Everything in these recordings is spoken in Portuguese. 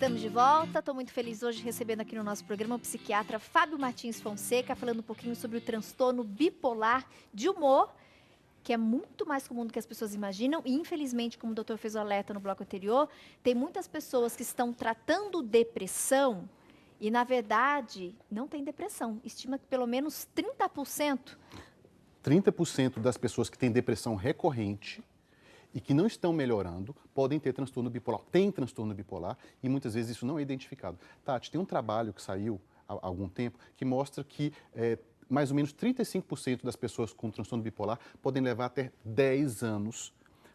Estamos de volta, estou muito feliz hoje recebendo aqui no nosso programa o psiquiatra Fábio Martins Fonseca, falando um pouquinho sobre o transtorno bipolar de humor, que é muito mais comum do que as pessoas imaginam e, infelizmente, como o doutor fez o alerta no bloco anterior, tem muitas pessoas que estão tratando depressão e, na verdade, não tem depressão. Estima que pelo menos 30%. 30% das pessoas que têm depressão recorrente e que não estão melhorando podem ter transtorno bipolar. Tem transtorno bipolar e muitas vezes isso não é identificado. Tati, tem um trabalho que saiu há algum tempo que mostra que mais ou menos 35% das pessoas com transtorno bipolar podem levar até 10 anos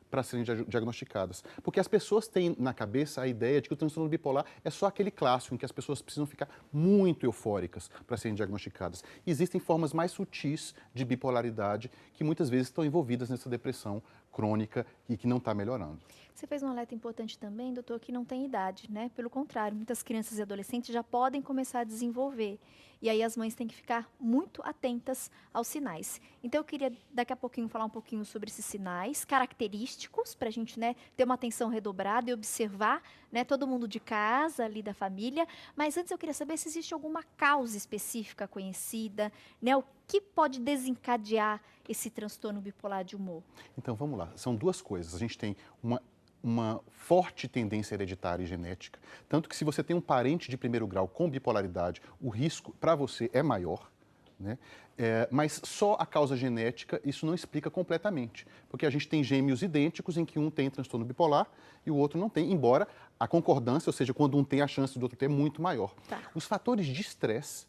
para serem diagnosticadas. Porque as pessoas têm na cabeça a ideia de que o transtorno bipolar é só aquele clássico em que as pessoas precisam ficar muito eufóricas para serem diagnosticadas. Existem formas mais sutis de bipolaridade que muitas vezes estão envolvidas nessa depressão crônica e que não está melhorando. Você fez um alerta importante também, doutor, que não tem idade, né? Pelo contrário, muitas crianças e adolescentes já podem começar a desenvolver. E aí as mães têm que ficar muito atentas aos sinais. Então eu queria daqui a pouquinho falar um pouquinho sobre esses sinais característicos, para a gente, né, ter uma atenção redobrada e observar, né, todo mundo de casa, ali da família. Mas antes eu queria saber se existe alguma causa específica conhecida, né? O que pode desencadear esse transtorno bipolar de humor? Então vamos lá, são duas coisas. A gente tem uma forte tendência hereditária e genética, tanto que se você tem um parente de primeiro grau com bipolaridade, o risco para você é maior, né? Mas só a causa genética isso não explica completamente, porque a gente tem gêmeos idênticos em que um tem transtorno bipolar e o outro não tem, embora a concordância, ou seja, quando um tem a chance do outro ter, é muito maior. Tá. Os fatores de estresse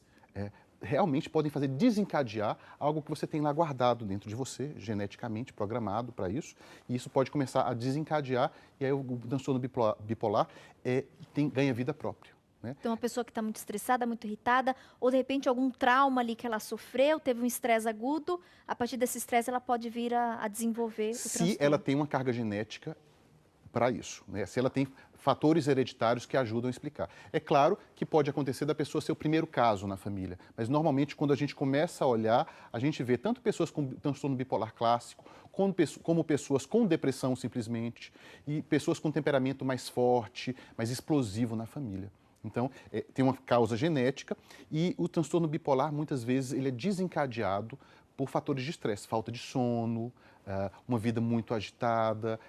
realmente podem fazer desencadear algo que você tem lá guardado dentro de você, geneticamente programado para isso, e isso pode começar a desencadear, e aí o transtorno bipolar ganha vida própria. Né? Então, uma pessoa que está muito estressada, muito irritada, ou de repente algum trauma ali que ela sofreu, teve um estresse agudo, a partir desse estresse ela pode vir a desenvolver o transtorno. Se ela tem uma carga genética para isso, né? Se ela tem fatores hereditários que ajudam a explicar. É claro que pode acontecer da pessoa ser o primeiro caso na família, mas normalmente quando a gente começa a olhar, a gente vê tanto pessoas com transtorno bipolar clássico, como pessoas com depressão simplesmente, e pessoas com temperamento mais forte, mais explosivo na família. Então, tem uma causa genética e o transtorno bipolar, muitas vezes, ele é desencadeado por fatores de estresse, falta de sono, uma vida muito agitada,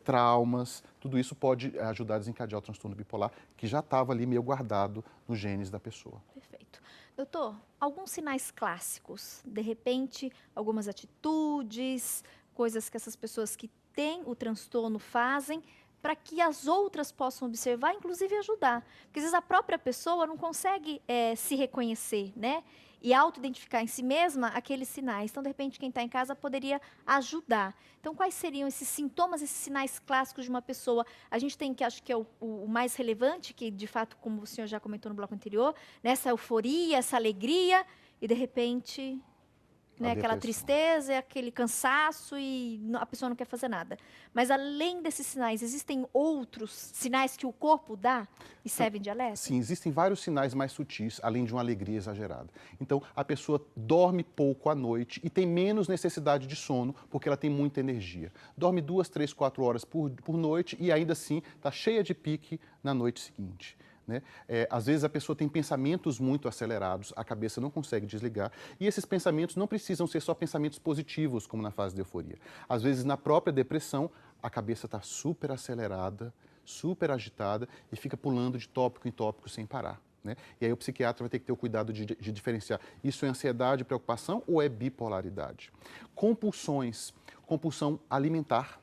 traumas, tudo isso pode ajudar a desencadear o transtorno bipolar, que já estava ali meio guardado nos genes da pessoa. Perfeito. Doutor, alguns sinais clássicos, de repente, algumas atitudes, coisas que essas pessoas que têm o transtorno fazem, para que as outras possam observar, inclusive ajudar. Porque às vezes a própria pessoa não consegue se reconhecer, né? E auto-identificar em si mesma aqueles sinais. Então, de repente, quem está em casa poderia ajudar. Então, quais seriam esses sintomas, esses sinais clássicos de uma pessoa? A gente tem que, acho que é o mais relevante, que de fato, como o senhor já comentou no bloco anterior, né, essa euforia, essa alegria, e de repente, né, aquela tristeza, aquele cansaço e a pessoa não quer fazer nada. Mas além desses sinais, existem outros sinais que o corpo dá e servem de alerta? Sim, existem vários sinais mais sutis, além de uma alegria exagerada. Então, a pessoa dorme pouco à noite e tem menos necessidade de sono, porque ela tem muita energia. Dorme 2, 3, 4 horas por noite e ainda assim está cheia de pique na noite seguinte. Né? Às vezes a pessoa tem pensamentos muito acelerados, a cabeça não consegue desligar, e esses pensamentos não precisam ser só pensamentos positivos, como na fase de euforia. Às vezes, na própria depressão, a cabeça está super acelerada, super agitada e fica pulando de tópico em tópico sem parar. Né? E aí o psiquiatra vai ter que ter o cuidado de diferenciar. Isso é ansiedade, preocupação ou é bipolaridade? Compulsões, compulsão alimentar,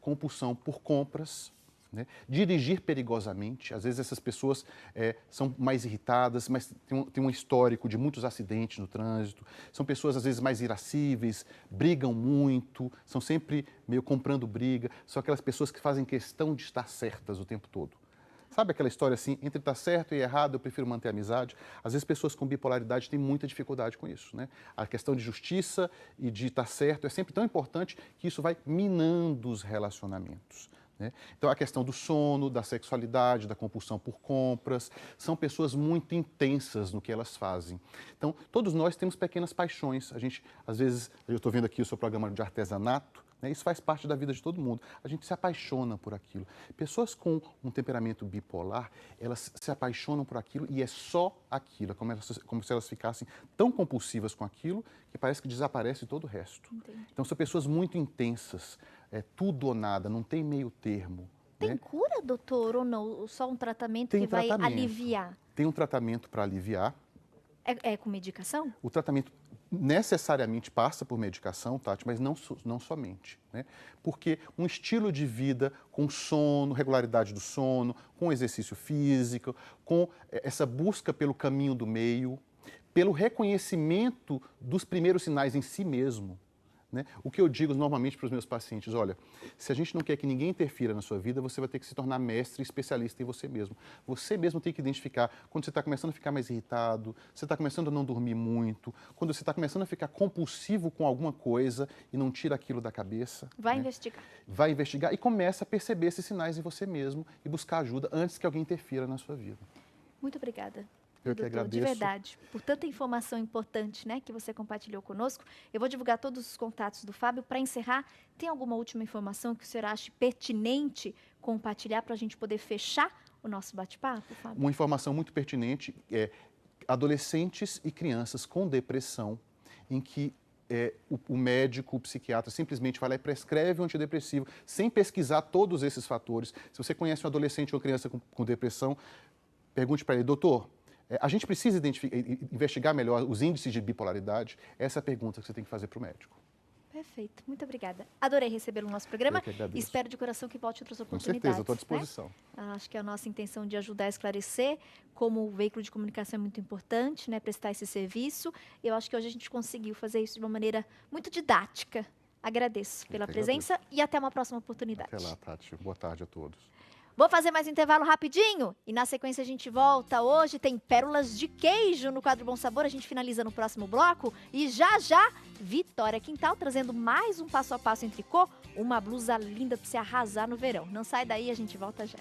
compulsão por compras, né? Dirigir perigosamente, às vezes essas pessoas são mais irritadas, mas tem um histórico de muitos acidentes no trânsito, são pessoas às vezes mais irascíveis, brigam muito, são sempre meio comprando briga, são aquelas pessoas que fazem questão de estar certas o tempo todo. Sabe aquela história assim, entre estar certo e errado, eu prefiro manter a amizade? Às vezes pessoas com bipolaridade têm muita dificuldade com isso, né? A questão de justiça e de estar certo é sempre tão importante que isso vai minando os relacionamentos. Né? Então, a questão do sono, da sexualidade, da compulsão por compras, são pessoas muito intensas no que elas fazem. Então, todos nós temos pequenas paixões. A gente, às vezes, eu estou vendo aqui o seu programa de artesanato, né? Isso faz parte da vida de todo mundo. A gente se apaixona por aquilo. Pessoas com um temperamento bipolar, elas se apaixonam por aquilo e é só aquilo. É como se elas ficassem tão compulsivas com aquilo que parece que desaparece todo o resto. Entendi. Então são pessoas muito intensas, tudo ou nada, não tem meio termo. Tem Né? cura, doutor, ou não? Só um tratamento Tem que vai tratamento. aliviar? Tem um tratamento para aliviar. É com medicação? O tratamento necessariamente passa por medicação, Tati, mas não somente. Né? Porque um estilo de vida com sono, regularidade do sono, com exercício físico, com essa busca pelo caminho do meio, pelo reconhecimento dos primeiros sinais em si mesmo. Né? O que eu digo normalmente para os meus pacientes, olha, se a gente não quer que ninguém interfira na sua vida, você vai ter que se tornar mestre e especialista em você mesmo. Você mesmo tem que identificar quando você está começando a ficar mais irritado, você está começando a não dormir muito, quando você está começando a ficar compulsivo com alguma coisa e não tira aquilo da cabeça. Vai né? investigar. Vai investigar e começa a perceber esses sinais em você mesmo e buscar ajuda antes que alguém interfira na sua vida. Muito obrigada. Eu que agradeço. De verdade, por tanta informação importante, né, que você compartilhou conosco. Eu vou divulgar todos os contatos do Fábio. Para encerrar, tem alguma última informação que o senhor ache pertinente compartilhar para a gente poder fechar o nosso bate-papo, Fábio? Uma informação muito pertinente é adolescentes e crianças com depressão, em que o médico, o psiquiatra simplesmente vai lá e prescreve um antidepressivo, sem pesquisar todos esses fatores. Se você conhece um adolescente ou uma criança com depressão, pergunte para ele, doutor, a gente precisa investigar melhor os índices de bipolaridade? Essa é a pergunta que você tem que fazer para o médico. Perfeito, muito obrigada. Adorei recebê-lo no nosso programa. Eu que agradeço. Espero de coração que volte outras Com oportunidades. certeza, estou à disposição. Né? Acho que a nossa intenção de ajudar a esclarecer, como o veículo de comunicação é muito importante, né, prestar esse serviço. Eu acho que hoje a gente conseguiu fazer isso de uma maneira muito didática. Agradeço pela presença e até uma próxima oportunidade. Até lá, Tati. Boa tarde a todos. Vou fazer mais um intervalo rapidinho e na sequência a gente volta. Hoje tem pérolas de queijo no quadro Bom Sabor. A gente finaliza no próximo bloco e já Vitória Quintal trazendo mais um passo a passo em tricô, uma blusa linda para você arrasar no verão. Não sai daí, a gente volta já.